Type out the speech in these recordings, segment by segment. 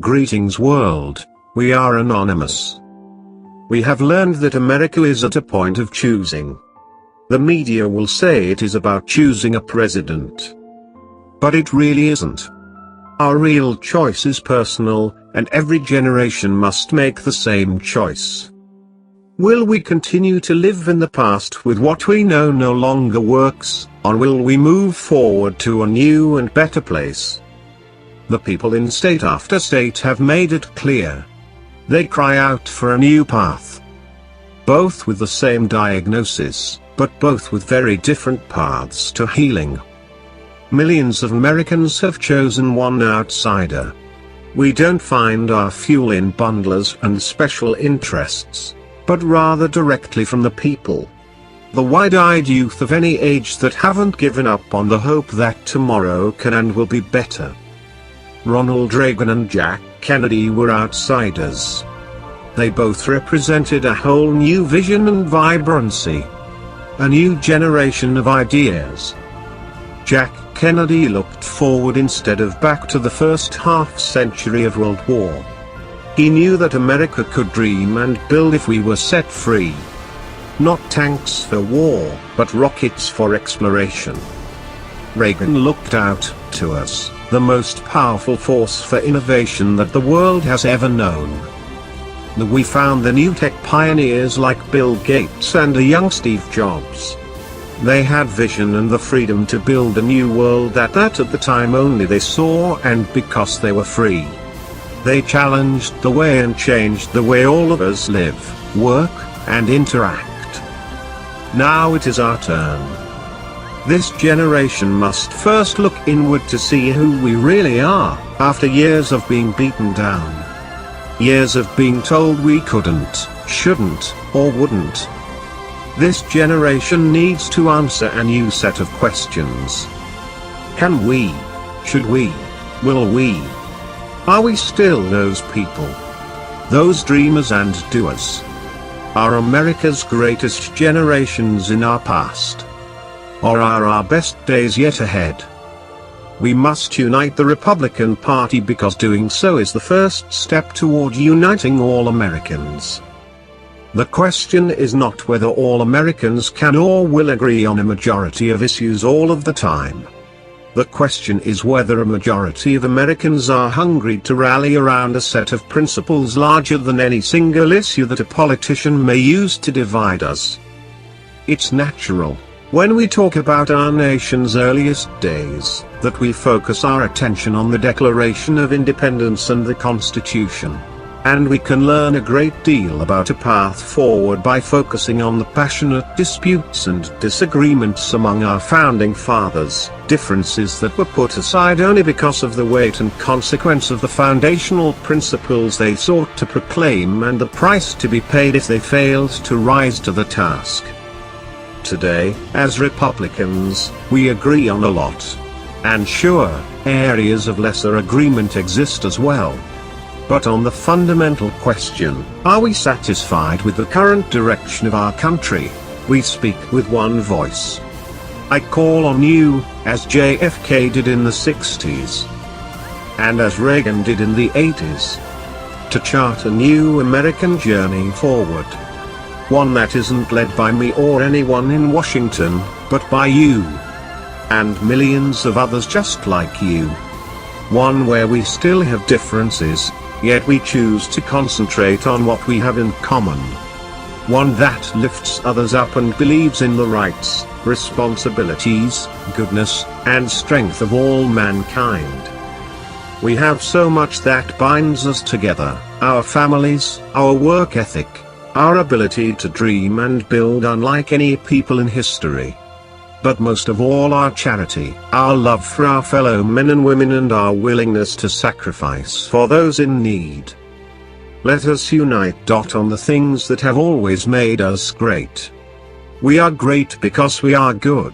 Greetings world, we are anonymous. We have learned that America is at a point of choosing. The media will say it is about choosing a president. But it really isn't. Our real choice is personal, and every generation must make the same choice. Will we continue to live in the past with what we know no longer works, or will we move forward to a new and better place? The people in state after state have made it clear. They cry out for a new path. Both with the same diagnosis, but both with very different paths to healing. Millions of Americans have chosen one outsider. We don't find our fuel in bundlers and special interests, but rather directly from the people. The wide-eyed youth of any age that haven't given up on the hope that tomorrow can and will be better. Ronald Reagan and Jack Kennedy were outsiders. They both represented a whole new vision and vibrancy. A new generation of ideas. Jack Kennedy looked forward instead of back to the first half-century of World War. He knew that America could dream and build if we were set free. Not tanks for war, but rockets for exploration. Reagan looked out to us, the most powerful force for innovation that the world has ever known. We found the new tech pioneers like Bill Gates and a young Steve Jobs. They had vision and the freedom to build a new world that at the time only they saw, and because they were free. They challenged the way and changed the way all of us live, work, and interact. Now it is our turn. This generation must first look inward to see who we really are, after years of being beaten down. Years of being told we couldn't, shouldn't, or wouldn't. This generation needs to answer a new set of questions. Can we? Should we? Will we? Are we still those people? Those dreamers and doers? Are America's greatest generations in our past? Or are our best days yet ahead? We must unite the Republican Party because doing so is the first step toward uniting all Americans. The question is not whether all Americans can or will agree on a majority of issues all of the time. The question is whether a majority of Americans are hungry to rally around a set of principles larger than any single issue that a politician may use to divide us. It's natural, when we talk about our nation's earliest days, that we focus our attention on the Declaration of Independence and the Constitution. And we can learn a great deal about a path forward by focusing on the passionate disputes and disagreements among our founding fathers, differences that were put aside only because of the weight and consequence of the foundational principles they sought to proclaim and the price to be paid if they failed to rise to the task. Today, as Republicans, we agree on a lot. And sure, areas of lesser agreement exist as well. But on the fundamental question, are we satisfied with the current direction of our country? We speak with one voice. I call on you, as JFK did in the 60s, and as Reagan did in the 80s, to chart a new American journey forward. One that isn't led by me or anyone in Washington, but by you. And millions of others just like you. One where we still have differences, yet we choose to concentrate on what we have in common. One that lifts others up and believes in the rights, responsibilities, goodness, and strength of all mankind. We have so much that binds us together, our families, our work ethic, our ability to dream and build unlike any people in history. But most of all our charity, our love for our fellow men and women and our willingness to sacrifice for those in need. Let us unite. On the things that have always made us great. We are great because we are good.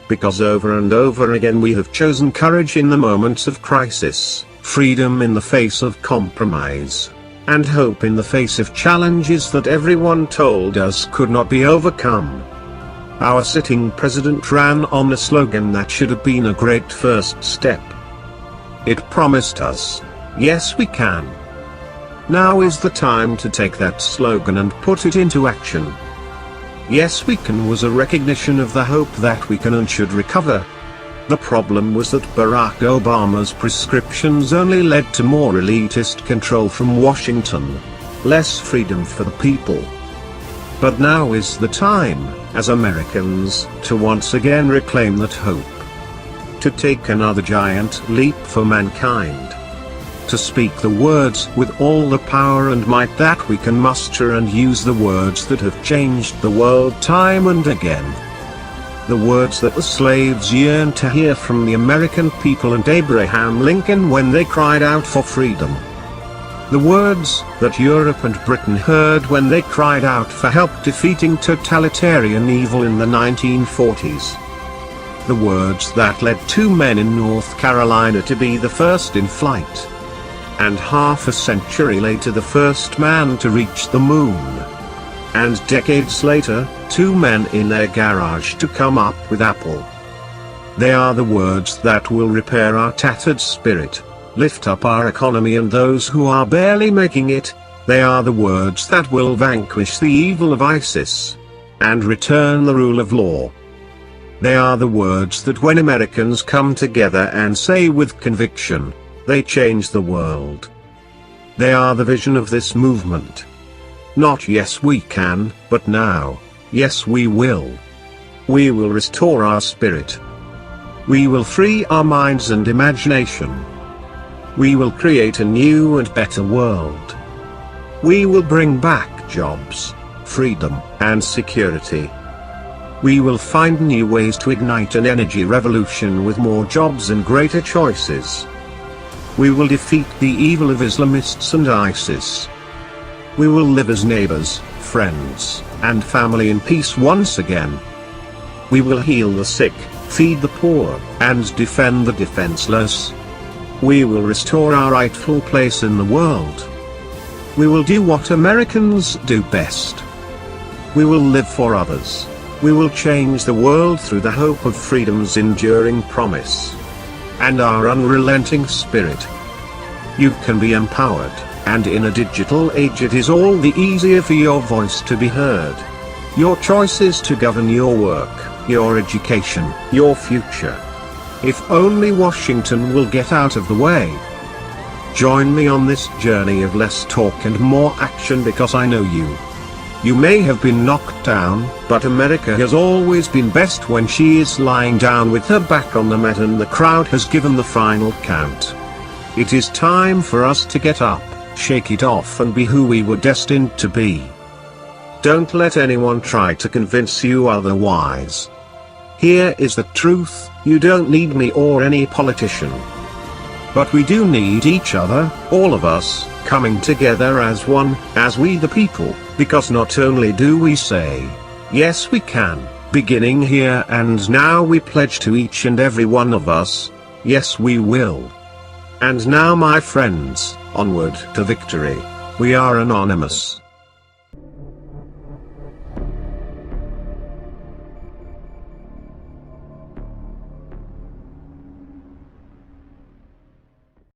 Because over and over again we have chosen courage in the moments of crisis, freedom in the face of compromise, and hope in the face of challenges that everyone told us could not be overcome. Our sitting president ran on a slogan that should have been a great first step. It promised us, Yes we can. Now is the time to take that slogan and put it into action. Yes we can was a recognition of the hope that we can and should recover. The problem was that Barack Obama's prescriptions only led to more elitist control from Washington. Less freedom for the people. But now is the time, as Americans, to once again reclaim that hope. To take another giant leap for mankind. To speak the words with all the power and might that we can muster and use the words that have changed the world time and again. The words that the slaves yearned to hear from the American people and Abraham Lincoln when they cried out for freedom. The words that Europe and Britain heard when they cried out for help defeating totalitarian evil in the 1940s. The words that led two men in North Carolina to be the first in flight. And half a century later the first man to reach the moon. And decades later, two men in their garage to come up with Apple. They are the words that will repair our tattered spirit, lift up our economy and those who are barely making it. They are the words that will vanquish the evil of ISIS, and return the rule of law. They are the words that when Americans come together and say with conviction, they change the world. They are the vision of this movement. Not yes we can, but now, yes we will. We will restore our spirit. We will free our minds and imagination. We will create a new and better world. We will bring back jobs, freedom, and security. We will find new ways to ignite an energy revolution with more jobs and greater choices. We will defeat the evil of Islamists and ISIS. We will live as neighbors, friends, and family in peace once again. We will heal the sick, feed the poor, and defend the defenseless. We will restore our rightful place in the world. We will do what Americans do best. We will live for others. We will change the world through the hope of freedom's enduring promise. And our unrelenting spirit. You can be empowered, and in a digital age it is all the easier for your voice to be heard. Your choices to govern your work, your education, your future. If only Washington will get out of the way. Join me on this journey of less talk and more action because I know you. You may have been knocked down, but America has always been best when she is lying down with her back on the mat and the crowd has given the final count. It is time for us to get up, shake it off and be who we were destined to be. Don't let anyone try to convince you otherwise. Here is the truth, you don't need me or any politician. But we do need each other, all of us, coming together as one, as we the people, because not only do we say, yes we can, beginning here and now we pledge to each and every one of us, yes we will. And now my friends, onward to victory. We are anonymous.